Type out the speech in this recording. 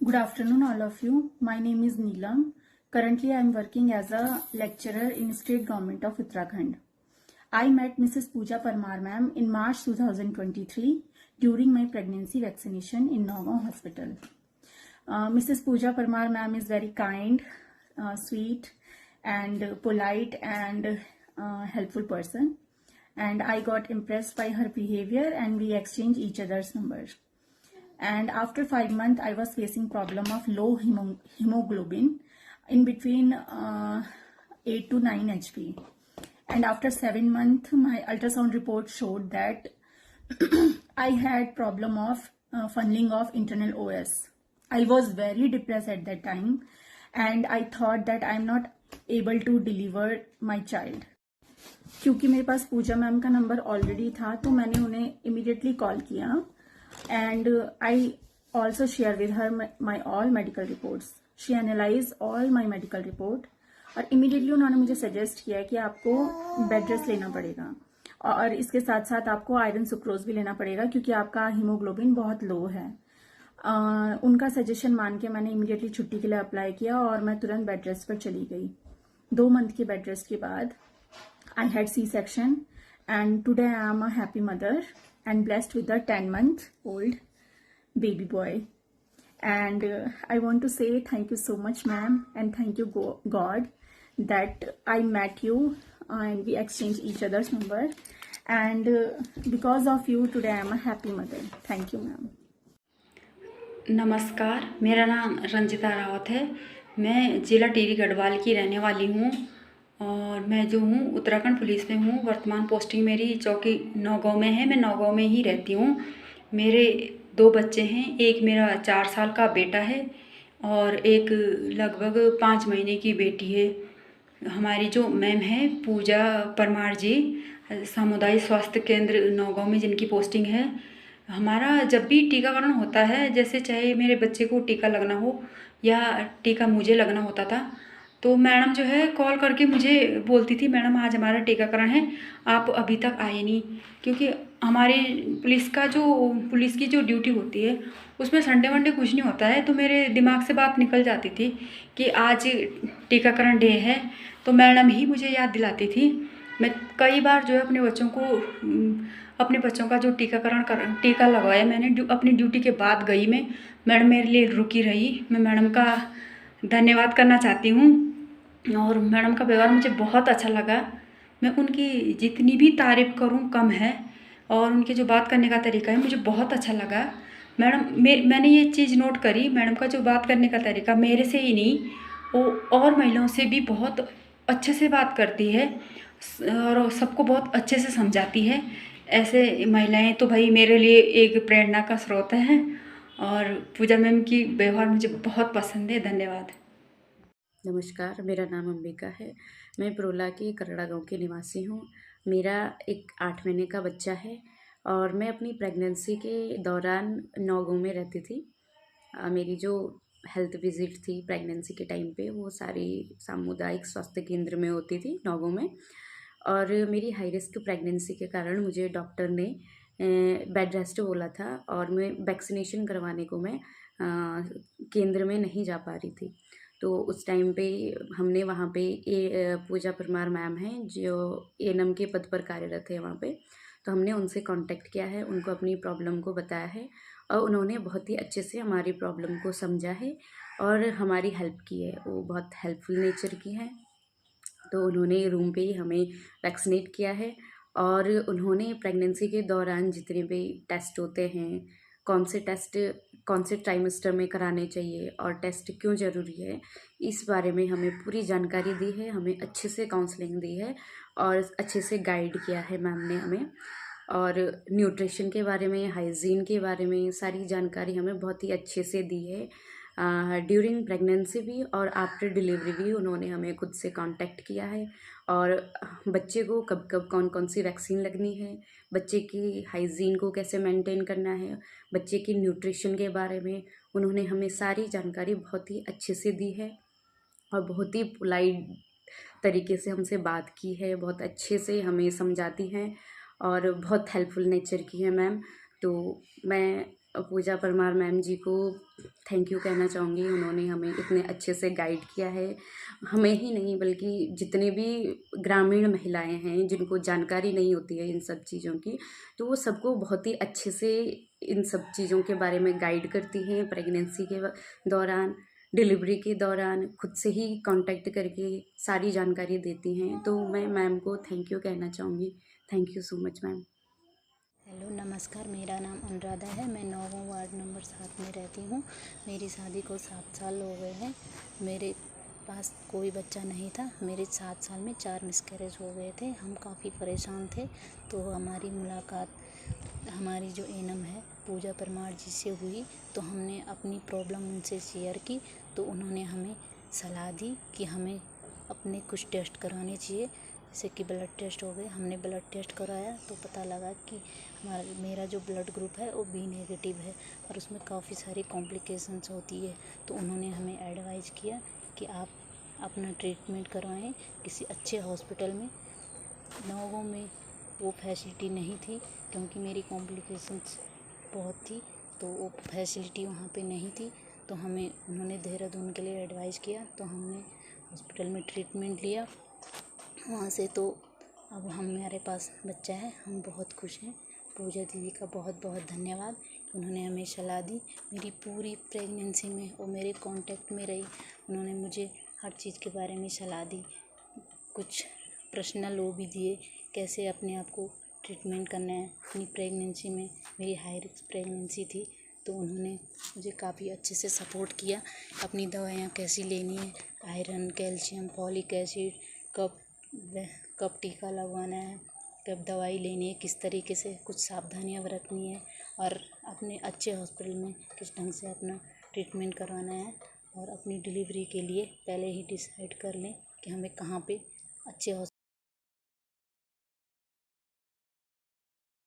Good afternoon, all of you. My name is Neelam. Currently, I am working as a lecturer in State Government of Uttarakhand. I met Mrs. Pooja Parmar ma'am in March 2023 during my pregnancy vaccination in Nagaon Hospital. Mrs. Pooja Parmar ma'am is very kind, sweet, and polite and helpful person. And I got impressed by her behavior, and we exchanged each other's numbers. And after 5 months I was facing problem of low hemoglobin in between 8 to 9 HP, and after 7 months my ultrasound report showed that I had problem of funneling of internal OS. I was very depressed at that time, and I thought that I am not able to deliver my child. क्योंकि मेरे पास पूजा ma'am का number already था, तो मैंने उन्हें immediately call किया. And I also share with her my all medical reports. She analyzed all my medical report और immediately उन्होंने मुझे सजेस्ट किया कि आपको बेड रेस्ट लेना पड़ेगा और इसके साथ साथ आपको आयरन सुक्रोज भी लेना पड़ेगा क्योंकि आपका हीमोग्लोबिन बहुत लो है. उनका सजेशन मान के मैंने इमीडिएटली छुट्टी के लिए अप्लाई किया और मैं तुरंत बेड रेस्ट पर चली गई. 2 मंथ के बेड रेस्ट के बाद I had C-section and today I am a happy mother and blessed with a 10-month-old baby boy. And I want to say thank you so much, ma'am, and thank you God that I met you and we exchanged each other's number. And because of you today I am a happy mother. Thank you, ma'am. नमस्कार, मेरा नाम रंजिता रावत है. मैं ज़िला टिहरी गढ़वाल की रहने वाली हूँ और मैं जो हूँ उत्तराखंड पुलिस में हूँ. वर्तमान पोस्टिंग मेरी चौकी नौगांव में है. मैं नौगांव में ही रहती हूँ. मेरे 2 बच्चे हैं. एक मेरा 4 साल का बेटा है और एक लगभग 5 महीने की बेटी है. हमारी जो मैम है पूजा परमार जी, सामुदायिक स्वास्थ्य केंद्र नौगांव में जिनकी पोस्टिंग है, हमारा जब भी टीकाकरण होता है, जैसे चाहे मेरे बच्चे को टीका लगना हो या टीका मुझे लगना होता था, तो मैडम जो है कॉल करके मुझे बोलती थी, मैडम आज हमारा टीकाकरण है, आप अभी तक आए नहीं. क्योंकि हमारे पुलिस की जो ड्यूटी होती है उसमें संडे वनडे कुछ नहीं होता है. तो मेरे दिमाग से बात निकल जाती थी कि आज टीकाकरण डे है, तो मैडम ही मुझे याद दिलाती थी. मैं कई बार जो है अपने बच्चों का जो टीका लगवाया मैंने अपनी ड्यूटी के बाद गई. मैडम मेरे लिए रुकी रही. मैं मैडम का धन्यवाद करना चाहती हूँ और मैडम का व्यवहार मुझे बहुत अच्छा लगा. मैं उनकी जितनी भी तारीफ़ करूँ कम है और उनके जो बात करने का तरीका है मुझे बहुत अच्छा लगा. मैंने ये चीज़ नोट करी, मैडम का जो बात करने का तरीका मेरे से ही नहीं, वो और महिलाओं से भी बहुत अच्छे से बात करती है और सबको बहुत अच्छे से समझाती है. ऐसे महिलाएं तो भाई मेरे लिए एक प्रेरणा का स्रोत है और पूजा मैम की व्यवहार मुझे बहुत पसंद है. धन्यवाद. नमस्कार, मेरा नाम अंबिका है. मैं परोला के करड़ा गांव की निवासी हूँ. मेरा एक 8 महीने का बच्चा है और मैं अपनी प्रेगनेंसी के दौरान नौगांव में रहती थी. मेरी जो हेल्थ विजिट थी प्रेगनेंसी के टाइम पे वो सारी सामुदायिक स्वास्थ्य केंद्र में होती थी नौगांव में. और मेरी हाई रिस्क प्रेगनेंसी के कारण मुझे डॉक्टर ने बेड रेस्ट बोला था और मैं वैक्सीनेशन करवाने को मैं केंद्र में नहीं जा पा रही थी. तो उस टाइम पे हमने वहाँ पे पूजा परमार मैम हैं जो एएनएम के पद पर कार्यरत है वहाँ पे. तो हमने उनसे कांटेक्ट किया है, उनको अपनी प्रॉब्लम को बताया है और उन्होंने बहुत ही अच्छे से हमारी प्रॉब्लम को समझा है और हमारी हेल्प की है. वो बहुत हेल्पफुल नेचर की हैं. तो उन्होंने रूम पे ही हमें वैक्सीनेट किया है और उन्होंने प्रेगनेंसी के दौरान जितने भी टेस्ट होते हैं, कौन से ट्राइमेस्टर में कराने चाहिए और टेस्ट क्यों ज़रूरी है, इस बारे में हमें पूरी जानकारी दी है. हमें अच्छे से काउंसलिंग दी है और अच्छे से गाइड किया है मैम ने हमें. और न्यूट्रिशन के बारे में, हाइजीन के बारे में सारी जानकारी हमें बहुत ही अच्छे से दी है. ड्यूरिंग प्रेगनेंसी भी और आफ्टर डिलीवरी भी उन्होंने हमें खुद से कांटेक्ट किया है और बच्चे को कब कब कौन कौन सी वैक्सीन लगनी है, बच्चे की हाइजीन को कैसे मेंटेन करना है, बच्चे की न्यूट्रिशन के बारे में उन्होंने हमें सारी जानकारी बहुत ही अच्छे से दी है और बहुत ही पोलाइट तरीके से हमसे बात की है. बहुत अच्छे से हमें समझाती हैं और बहुत हेल्पफुल नेचर की है मैम. तो मैं पूजा परमार मैम जी को थैंक यू कहना चाहूँगी। उन्होंने हमें इतने अच्छे से गाइड किया है, हमें ही नहीं बल्कि जितने भी ग्रामीण महिलाएं हैं जिनको जानकारी नहीं होती है इन सब चीज़ों की, तो वो सबको बहुत ही अच्छे से इन सब चीज़ों के बारे में गाइड करती हैं। प्रेगनेंसी के दौरान, डिलीवरी के दौरान खुद से ही कांटेक्ट करके सारी जानकारी देती हैं। तो मैं मैम को थैंक यू कहना चाहूँगी। Thank you so much ma'am. Hello नमस्कार, मेरा नाम अनुराधा है। मैं 9वां वार्ड नंबर 7 में रहती हूँ। मेरी शादी को 7 साल हो गए हैं। मेरे पास कोई बच्चा नहीं था। मेरे 7 साल में 4 मिसकैरेज हो गए थे। हम काफ़ी परेशान थे। तो हमारी मुलाकात हमारी जो एनम है पूजा परमार जी से हुई। तो हमने अपनी प्रॉब्लम उनसे शेयर की। तो उन्होंने हमें सलाह दी कि हमें अपने कुछ टेस्ट कराने चाहिए, जैसे कि ब्लड टेस्ट हो गए। हमने ब्लड टेस्ट कराया तो पता लगा कि मेरा जो ब्लड ग्रुप है वो बी नेगेटिव है और उसमें काफ़ी सारी कॉम्प्लिकेशंस होती है। तो उन्होंने हमें एडवाइज़ किया कि आप अपना ट्रीटमेंट करवाएं किसी अच्छे हॉस्पिटल में। नौगांव में वो फैसिलिटी नहीं थी क्योंकि मेरी कॉम्प्लिकेशंस बहुत थी, तो वो फैसिलिटी वहाँ पे नहीं थी। तो हमें उन्होंने देहरादून के लिए एडवाइज़ किया, तो हमने हॉस्पिटल में ट्रीटमेंट लिया वहाँ से। तो अब हमारे पास बच्चा है, हम बहुत खुश हैं। पूजा दीदी का बहुत बहुत धन्यवाद, उन्होंने हमें सलाह दी। मेरी पूरी प्रेगनेंसी में वो मेरे कांटेक्ट में रही। उन्होंने मुझे हर चीज़ के बारे में सलाह दी, कुछ पर्सनल वो भी दिए कैसे अपने आप को ट्रीटमेंट करना है अपनी प्रेगनेंसी में। मेरी हाई रिस्क प्रेगनेंसी थी, तो उन्होंने मुझे काफ़ी अच्छे से सपोर्ट किया। अपनी दवाइयाँ कैसी लेनी है, आयरन, कैल्शियम, फॉलिक एसिड, कब टीका लगवाना है, कब दवाई लेनी है, किस तरीके से कुछ सावधानियाँ बरतनी है और अपने अच्छे हॉस्पिटल में किस ढंग से अपना ट्रीटमेंट करवाना है। और अपनी डिलीवरी के लिए पहले ही डिसाइड कर लें कि हमें कहाँ पे अच्छे